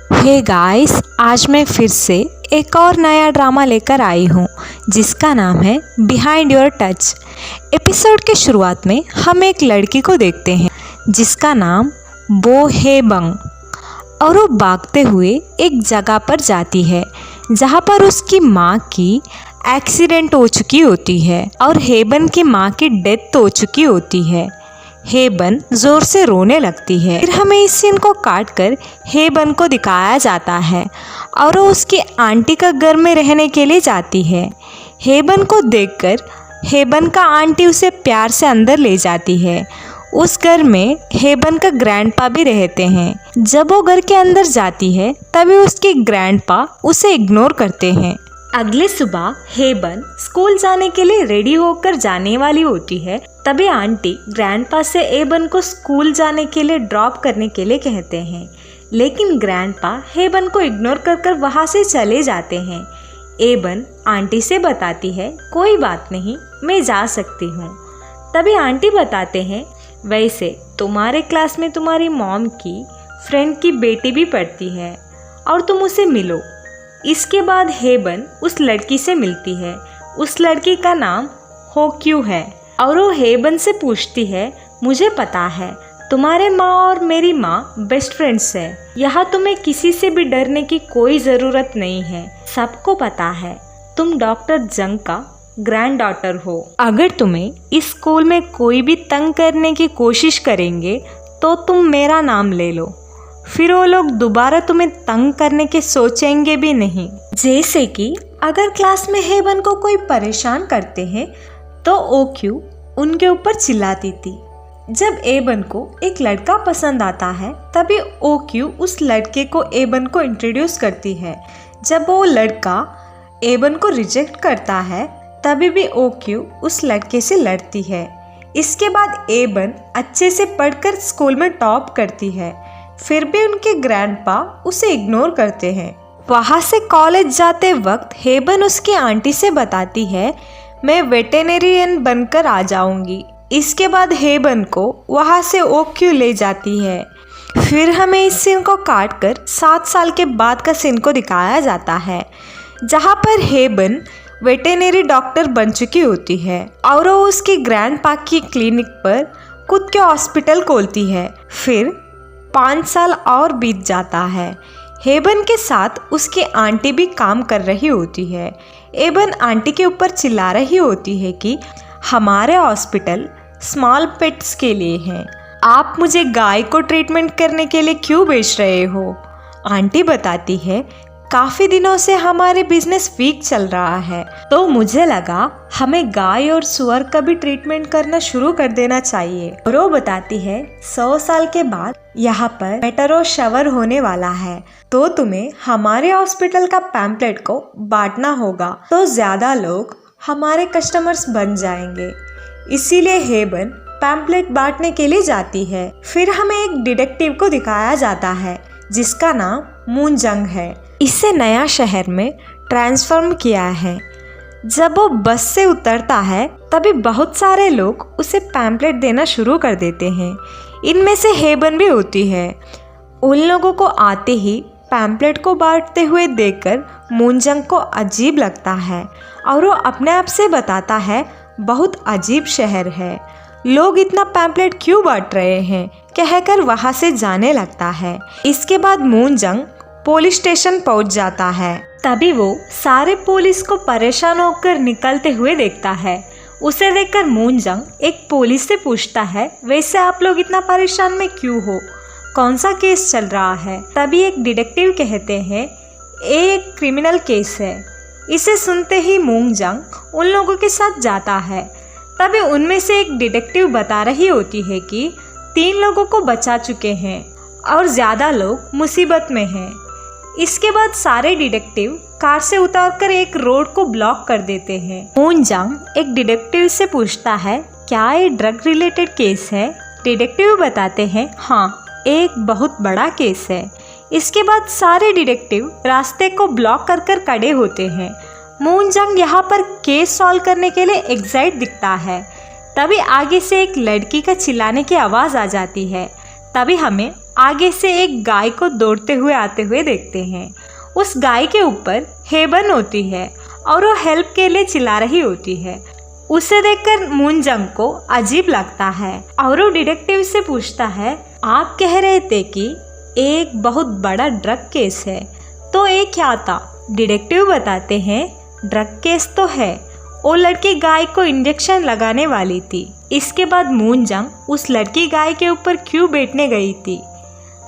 Hey guys, आज मैं फिर से एक और नया ड्रामा लेकर आई हूँ जिसका नाम है बिहाइंड योर टच। एपिसोड के शुरुआत में हम एक लड़की को देखते हैं जिसका नाम बो हे बंग, और वो भागते हुए एक जगह पर जाती है जहाँ पर उसकी माँ की एक्सीडेंट हो चुकी होती है और हेबन की माँ की डेथ हो चुकी होती है। हेबन जोर से रोने लगती है। फिर हमें इस सीन को काट कर हेबन को दिखाया जाता है और वो उसकी आंटी का घर में रहने के लिए जाती है। हेबन को देखकर हेबन का आंटी उसे प्यार से अंदर ले जाती है। उस घर में हेबन का ग्रैंडपा भी रहते हैं। जब वो घर के अंदर जाती है तभी उसके ग्रैंडपा उसे इग्नोर करते हैं। अगले सुबह हेबन स्कूल जाने के लिए रेडी होकर जाने वाली होती है। तभी आंटी ग्रैंडपा से हेबन को स्कूल जाने के लिए ड्रॉप करने के लिए कहते हैं, लेकिन ग्रैंडपा हेबन को इग्नोर कर वहाँ से चले जाते हैं। हेबन आंटी से बताती है, कोई बात नहीं, मैं जा सकती हूँ। तभी आंटी बताते हैं, वैसे तुम्हारे क्लास में तुम्हारी मॉम की फ्रेंड की बेटी भी पढ़ती है और तुम उसे मिलो। इसके बाद हेबन उस लड़की से मिलती है। उस लड़की का नाम हो क्यू है और वो हेबन से पूछती है, मुझे पता है तुम्हारे माँ और मेरी माँ बेस्ट फ्रेंड्स है। यहाँ तुम्हें किसी से भी डरने की कोई ज़रूरत नहीं है। सबको पता है तुम डॉक्टर जंग का ग्रैंड डॉटर हो। अगर तुम्हें इस स्कूल में कोई भी तंग करने की कोशिश करेंगे तो तुम मेरा नाम ले लो, फिर वो लोग दोबारा तुम्हें तंग करने के सोचेंगे भी नहीं। जैसे कि अगर क्लास में हेबन को कोई परेशान करते हैं तो ओक्यू उनके ऊपर चिल्लाती थी। जब हेबन को एक लड़का पसंद आता है तभी ओक्यू उस लड़के को हेबन को इंट्रोड्यूस करती है। जब वो लड़का हेबन को रिजेक्ट करता है तभी भी ओक्यू उस लड़के से लड़ती है। इसके बाद हेबन अच्छे से पढ़कर स्कूल में टॉप करती है, फिर भी उनके ग्रैंडपा उसे इग्नोर करते हैं। वहाँ से कॉलेज जाते वक्त हेबन उसकी आंटी से बताती है, मैं वेटेरिनरियन बनकर आ जाऊंगी। इसके बाद हेबन को वहाँ से ओक्यू ले जाती है। फिर हमें इस सीन को काट कर 7 साल के बाद का सीन को दिखाया जाता है जहाँ पर हेबन वेटेरिनरी डॉक्टर बन चुकी होती है और वो उसकी ग्रैंडपा की क्लिनिक पर खुद के हॉस्पिटल खोलती है। फिर 5 साल और बीत जाता है। हेबन के साथ उसकी आंटी भी काम कर रही होती है। हेबन आंटी के ऊपर चिल्ला रही होती है कि हमारे हॉस्पिटल स्मॉल पेट्स के लिए है, आप मुझे गाय को ट्रीटमेंट करने के लिए क्यों भेज रहे हो। आंटी बताती है, काफ़ी दिनों से हमारे बिजनेस वीक चल रहा है तो मुझे लगा हमें गाय और सुअर का भी ट्रीटमेंट करना शुरू कर देना चाहिए। और वो बताती है, 100 साल के बाद यहाँ पर मेट्रो शवर होने वाला है तो तुम्हें हमारे हॉस्पिटल का पैम्पलेट को बांटना होगा तो ज़्यादा लोग हमारे कस्टमर्स बन जाएंगे। इसीलिए हेबन पैम्पलेट बांटने के लिए जाती है। फिर हमें एक डिटेक्टिव को दिखाया जाता है जिसका नाम मून जंग है। इसे नया शहर में ट्रांसफॉर्म किया है। जब वो बस से उतरता है तभी बहुत सारे लोग उसे पैम्पलेट देना शुरू कर देते हैं। इनमें से हेबन भी होती है। उन लोगों को आते ही पैम्पलेट को बांटते हुए देखकर मूनजंग को अजीब लगता है और वो अपने आप से बताता है, बहुत अजीब शहर है, लोग इतना पैम्पलेट क्यों बांट रहे हैं, कहकर वहाँ से जाने लगता है। इसके बाद मूनजंग पुलिस स्टेशन पहुंच जाता है। तभी वो सारे पुलिस को परेशान होकर निकलते हुए देखता है। उसे देखकर मूनजंग एक पुलिस से पूछता है, वैसे आप लोग इतना परेशान में क्यों हो, कौन सा केस चल रहा है। तभी एक डिटेक्टिव कहते हैं, ये एक क्रिमिनल केस है। इसे सुनते ही मूनजंग उन लोगों के साथ जाता है। तभी उनमें से एक डिटेक्टिव बता रही होती है कि 3 लोगों को बचा चुके हैं और ज़्यादा लोग मुसीबत में हैं। इसके बाद सारे डिटेक्टिव कार से उतरकर एक रोड को ब्लॉक कर देते हैं। मूनजंग एक डिटेक्टिव से पूछता है, क्या ये ड्रग रिलेटेड केस है। डिटेक्टिव बताते हैं, हाँ, एक बहुत बड़ा केस है। इसके बाद सारे डिटेक्टिव रास्ते को ब्लॉक कर खड़े होते हैं। मूनजंग यहाँ पर केस सॉल्व करने के लिए एक्साइट दिखता है। तभी आगे से एक लड़की का चिल्लाने की आवाज़ आ जाती है। तभी हमें आगे से एक गाय को दौड़ते हुए आते हुए देखते हैं। उस गाय के ऊपर हेबन होती है और वो हेल्प के लिए चिल्ला रही होती है। उसे देखकर मूनजंग को अजीब लगता है और वो डिटेक्टिव से पूछता है, आप कह रहे थे कि एक बहुत बड़ा ड्रग केस है, तो ये क्या था? डिटेक्टिव बताते हैं, ड्रग केस तो है, वो लड़की गाय को इंजेक्शन लगाने वाली थी। इसके बाद मूनजंग उस लड़की गाय के ऊपर क्यों बैठने गई थी?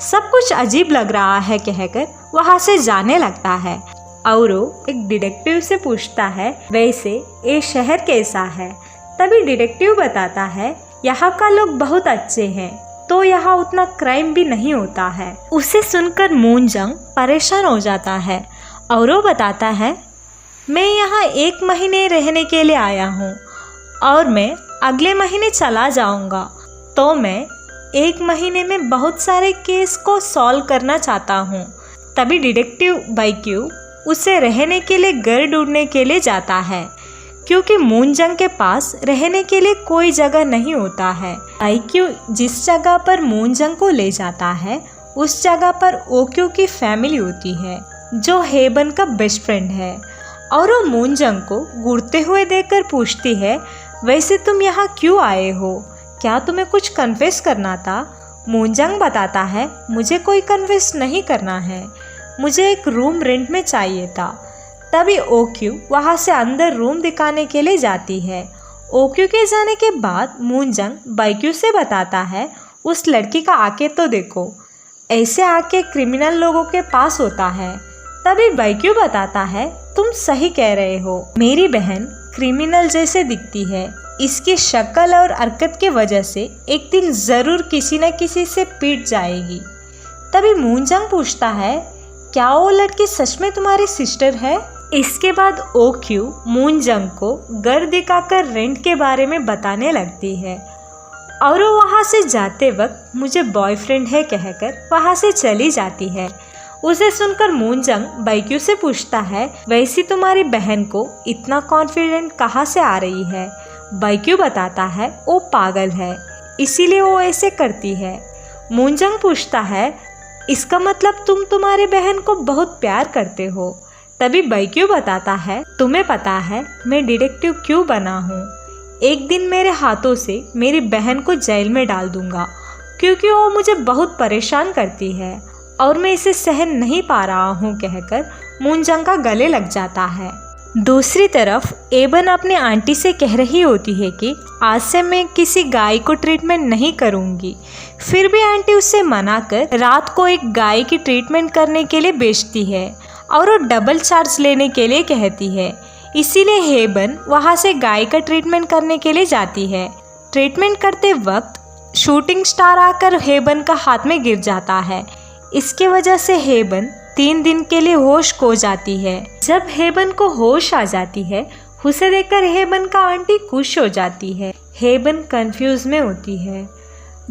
सब कुछ अजीब लग रहा है कहकर वहाँ से जाने लगता है और वो एक डिटेक्टिव से पूछता है, वैसे ये शहर कैसा है? तभी डिटेक्टिव बताता है, यहाँ का लोग बहुत अच्छे हैं, तो यहाँ उतना क्राइम भी नहीं होता है। उसे सुनकर मूनजंग परेशान हो जाता है और वो बताता है, मैं यहाँ 1 महीने रहने के लिए आया हूँ और मैं अगले महीने चला जाऊँगा, तो मैं 1 महीने में बहुत सारे केस को सॉल्व करना चाहता हूँ। तभी डिटेक्टिव बाईक्यू उसे रहने के लिए घर ढूंढने के लिए जाता है, क्योंकि मूनजंग के पास रहने के लिए कोई जगह नहीं होता है। बाईक्यू जिस जगह पर मूनजंग को ले जाता है उस जगह पर ओक्यू की फैमिली होती है, जो हेबन का बेस्ट फ्रेंड है, और वो मूनजंग को घूरते हुए देखकर पूछती है, वैसे तुम यहाँ क्यों आए हो? क्या तुम्हें कुछ कन्फेस करना था? मूनजंग बताता है, मुझे कोई कन्फेस नहीं करना है, मुझे एक रूम रेंट में चाहिए था। तभी ओक्यू वहाँ से अंदर रूम दिखाने के लिए जाती है। ओक्यू के जाने के बाद मूनजंग बाईक्यू से बताता है, उस लड़की का आंखें तो देखो, ऐसे आंखें क्रिमिनल लोगों के पास होता है। तभी बाईक्यू बताता है, तुम सही कह रहे हो, मेरी बहन क्रिमिनल जैसे दिखती है, इसकी शक्ल और हरकत के वजह से एक दिन जरूर किसी न किसी से पीट जाएगी। तभी मूनजंग पूछता है, क्या वो लड़की सच में तुम्हारी सिस्टर है? इसके बाद ओक्यू मूनजंग को घर दिखाकर रेंट के बारे में बताने लगती है और वो वहाँ से जाते वक्त मुझे बॉयफ्रेंड है कहकर वहाँ से चली जाती है। उसे सुनकर मूनजंग बाईक्यू से पूछता है, वैसे तुम्हारी बहन को इतना कॉन्फिडेंट कहाँ से आ रही है? बाईक्यू बताता है, वो पागल है, इसीलिए वो ऐसे करती है। मूनजंग पूछता है, इसका मतलब तुम तुम्हारी बहन को बहुत प्यार करते हो? तभी बाईक्यू बताता है, तुम्हें पता है मैं डिटेक्टिव क्यों बना हूँ? एक दिन मेरे हाथों से मेरी बहन को जेल में डाल दूंगा, क्योंकि वो मुझे बहुत परेशान करती है और मैं इसे सहन नहीं पा रहा हूँ कहकर मूनजंग का गले लग जाता है। दूसरी तरफ एबन अपने आंटी से कह रही होती है कि आज से मैं किसी गाय को ट्रीटमेंट नहीं करूँगी। फिर भी आंटी उससे मना कर रात को एक गाय की ट्रीटमेंट करने के लिए भेजती है और वो डबल चार्ज लेने के लिए कहती है। इसीलिए हेबन वहाँ से गाय का ट्रीटमेंट करने के लिए जाती है। ट्रीटमेंट करते वक्त शूटिंग स्टार आकर हेबन का हाथ में गिर जाता है। इसके वजह से हेबन 3 दिन के लिए होश खो जाती है। जब हेबन को होश आ जाती है, उसे देखकर हेबन का आंटी खुश हो जाती है। हेबन कंफ्यूज में होती है।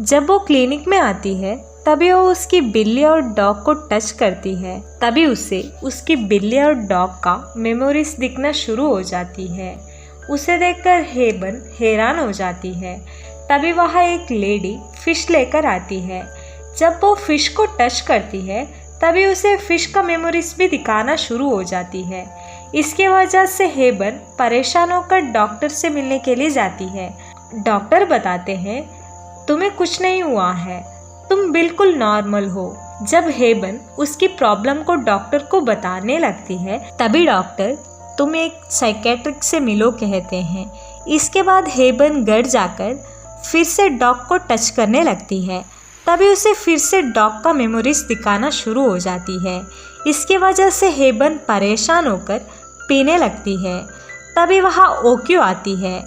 जब वो क्लिनिक में आती है तभी वो उसकी बिल्ली और डॉग को टच करती है। तभी उसे उसकी बिल्ली और डॉग का मेमोरीज दिखना शुरू हो जाती है। उसे देखकर हेबन हैरान हो जाती है। तभी वहाँ एक लेडी फिश लेकर आती है। जब वो फिश को टच करती है तभी उसे फिश का मेमोरीज भी दिखाना शुरू हो जाती है। इसके वजह से हेबन परेशान होकर डॉक्टर से मिलने के लिए जाती है। डॉक्टर बताते हैं, तुम्हें कुछ नहीं हुआ है, तुम बिल्कुल नॉर्मल हो। जब हेबन उसकी प्रॉब्लम को डॉक्टर को बताने लगती है तभी डॉक्टर तुम एक साइकेट्रिक से मिलो कहते हैं। इसके बाद हेबन घर जाकर फिर से डॉग को टच करने लगती है। तभी उसे फिर से डॉग का मेमोरीज दिखाना शुरू हो जाती है। इसके वजह से हेबन परेशान होकर पीने लगती है। तभी वहाँ ओक्यू आती है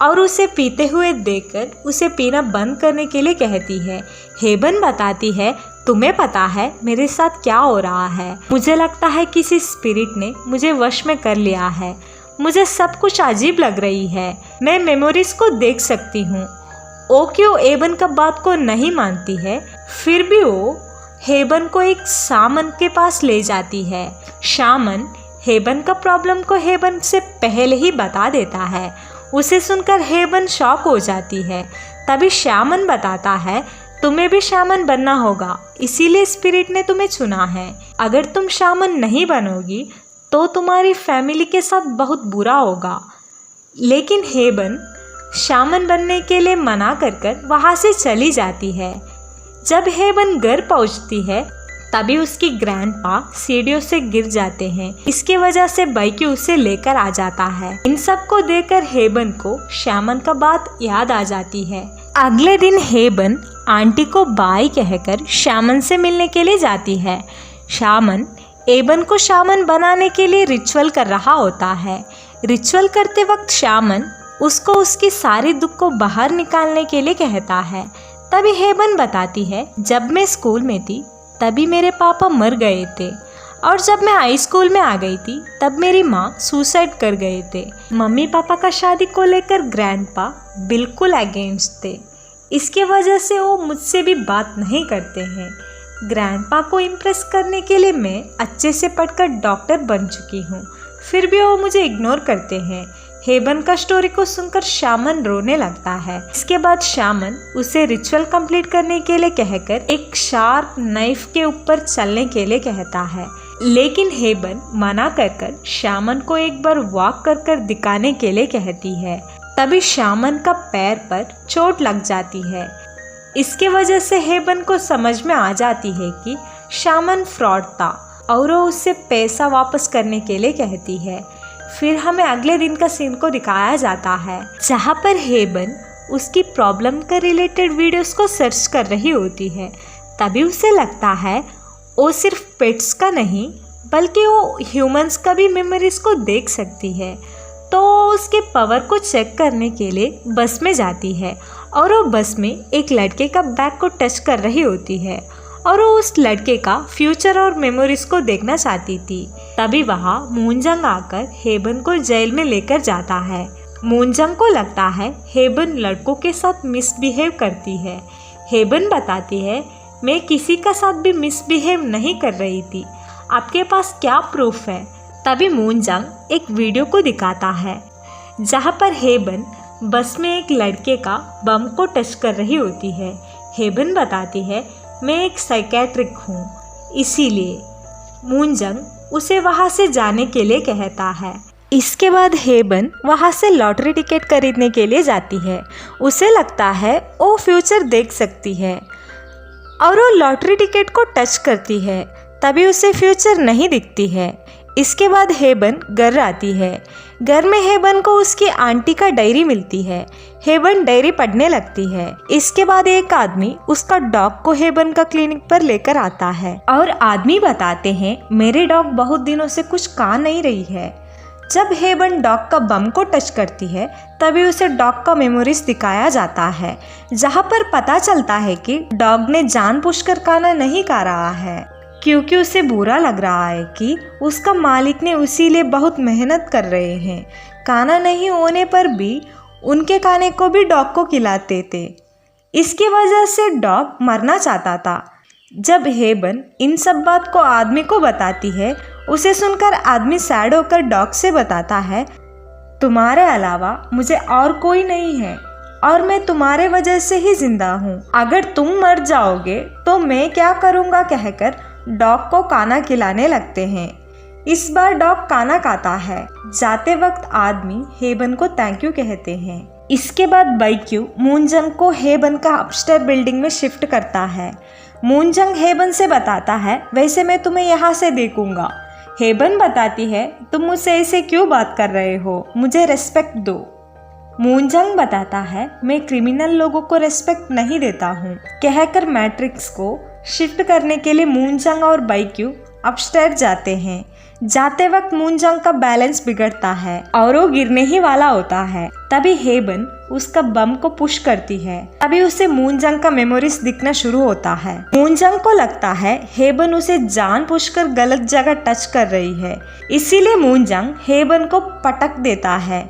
और उसे पीते हुए देखकर उसे पीना बंद करने के लिए कहती है। हेबन बताती है, तुम्हें पता है मेरे साथ क्या हो रहा है? मुझे लगता है किसी स्पिरिट ने मुझे वश में कर लिया है। मुझे सब कुछ अजीब लग रही है। मैं मेमोरीज को देख सकती हूँ। ओक्यू हेबन का बात को नहीं मानती है, फिर भी वो हेबन को एक शामन के पास ले जाती है। शामन हेबन का प्रॉब्लम को हेबन से पहले ही बता देता है। उसे सुनकर हेबन शॉक हो जाती है। तभी शामन बताता है, तुम्हें भी शामन बनना होगा, इसीलिए स्पिरिट ने तुम्हें चुना है। अगर तुम शामन नहीं बनोगी तो तुम्हारी फैमिली के साथ बहुत बुरा होगा। लेकिन हेबन शामन बनने के लिए मना कर वहाँ से चली जाती है। जब हेबन घर पहुँचती है तभी उसकी ग्रैंडपा सीढ़ियों से गिर जाते हैं। इसके वजह से बाइक्यू उसे लेकर आ जाता है। इन सब को देखकर हेबन को शामन का बात याद आ जाती है। अगले दिन हेबन आंटी को बाय कहकर शामन से मिलने के लिए जाती है। शामन एबन को शामन बनाने के लिए रिचुअल कर रहा होता है। रिचुअल करते वक्त शामन उसको उसकी सारी दुख को बाहर निकालने के लिए कहता है। तभी हेबन बताती है, जब मैं स्कूल में थी तभी मेरे पापा मर गए थे और जब मैं हाई स्कूल में आ गई थी तब मेरी माँ सुसाइड कर गए थे। मम्मी पापा का शादी को लेकर ग्रैंडपा बिल्कुल अगेंस्ट थे। इसके वजह से वो मुझसे भी बात नहीं करते हैं। ग्रैंडपा को इम्प्रेस करने के लिए मैं अच्छे से पढ़कर डॉक्टर बन चुकी हूँ, फिर भी वो मुझे इग्नोर करते हैं। हेबन का स्टोरी को सुनकर शामन रोने लगता है। इसके बाद शामन उसे रिचुअल कंप्लीट करने के लिए कहकर एक शार्प नाइफ के ऊपर चलने के लिए कहता है। लेकिन हेबन मना कर शामन को एक बार वॉक कर दिखाने के लिए कहती है। तभी शामन का पैर पर चोट लग जाती है। इसके वजह से हेबन को समझ में आ जाती है कि शामन फ्रॉड था और वो उससे पैसा वापस करने के लिए कहती है। फिर हमें अगले दिन का सीन को दिखाया जाता है, जहाँ पर हेबन उसकी प्रॉब्लम के रिलेटेड वीडियोस को सर्च कर रही होती है। तभी उसे लगता है वो सिर्फ पेट्स का नहीं बल्कि वो ह्यूमंस का भी मेमोरीज को देख सकती है। तो उसके पावर को चेक करने के लिए बस में जाती है और वो बस में एक लड़के का बैग को टच कर रही होती है और वो उस लड़के का फ्यूचर और मेमोरीज को देखना चाहती थी। तभी वहाँ मूनजंग आकर हेबन को जेल में लेकर जाता है। मूनजंग को लगता है हेबन लड़कों के साथ मिसबिहेव करती है। हेबन बताती है, मैं किसी का साथ भी मिसबिहेव नहीं कर रही थी, आपके पास क्या प्रूफ है? तभी मूनजंग एक वीडियो को दिखाता है जहाँ पर हेबन बस में एक लड़के का बम को टच कर रही होती है। हेबन बताती है, मैं एक साइकेट्रिक हूँ, इसीलिए मूनजंग उसे वहाँ से जाने के लिए कहता है। इसके बाद हेबन वहाँ से लॉटरी टिकट खरीदने के लिए जाती है। उसे लगता है वो फ्यूचर देख सकती है और वो लॉटरी टिकट को टच करती है। तभी उसे फ्यूचर नहीं दिखती है। इसके बाद हेबन घर आती है। घर में हेबन को उसकी आंटी का डायरी मिलती है। हेबन डायरी पढ़ने लगती है। इसके बाद एक आदमी उसका डॉग को हेबन का क्लिनिक पर लेकर आता है और आदमी बताते हैं, मेरे डॉग बहुत दिनों से कुछ खा नहीं रही है। जब हेबन डॉग का बम को टच करती है तभी उसे डॉग का मेमोरीज दिखाया जाता है, जहाँ पर पता चलता है कि डॉग ने जानबूझकर खाना नहीं खा रहा है, क्योंकि उसे बुरा लग रहा है कि उसका मालिक ने उसी लिए बहुत मेहनत कर रहे हैं। खाना नहीं होने पर भी उनके खाने को भी डॉग को खिलाते थे। इसकी वजह से डॉग मरना चाहता था। जब हेबन इन सब बात को आदमी को बताती है, उसे सुनकर आदमी सैड होकर डॉग से बताता है, तुम्हारे अलावा मुझे और कोई नहीं है और मैं तुम्हारे वजह से ही जिंदा हूँ। अगर तुम मर जाओगे तो मैं क्या करूँगा कहकर डॉग को खाना खिलाने लगते हैं। इस बार डॉग खाना खाता है। जाते वक्त आदमी हेबन को थैंक यू कहते हैं। इसके बाद बाइक्यू मूनजंग को हेबन का अपस्टेयर बिल्डिंग में शिफ्ट करता है। मूनजंग हेबन से बताता है, वैसे मैं तुम्हें यहाँ से देखूंगा। हेबन बताती है, तुम मुझसे ऐसे क्यों बात कर रहे हो, मुझे रेस्पेक्ट दो। मूनजंग बताता है, मैं क्रिमिनल लोगों को रेस्पेक्ट नहीं देता हूँ कहकर मैट्रिक्स को शिफ्ट करने के लिए मूनजंग और बाइक्यू अपस्टेयर जाते हैं। जाते वक्त मूनजंग का बैलेंस बिगड़ता है और वो गिरने ही वाला होता है। तभी हेबन उसका बम को पुश करती है। तभी उसे मूनजंग का मेमोरीज दिखना शुरू होता है। मूनजंग को लगता है हेबन उसे जानबूझकर गलत जगह टच कर रही है, इसीलिए मूनजंग हेबन को पटक देता है।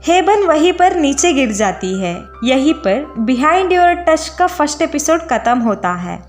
हेबन वहीं पर नीचे गिर जाती है। यहीं पर बिहाइंड योर टच का फर्स्ट एपिसोड खत्म होता है।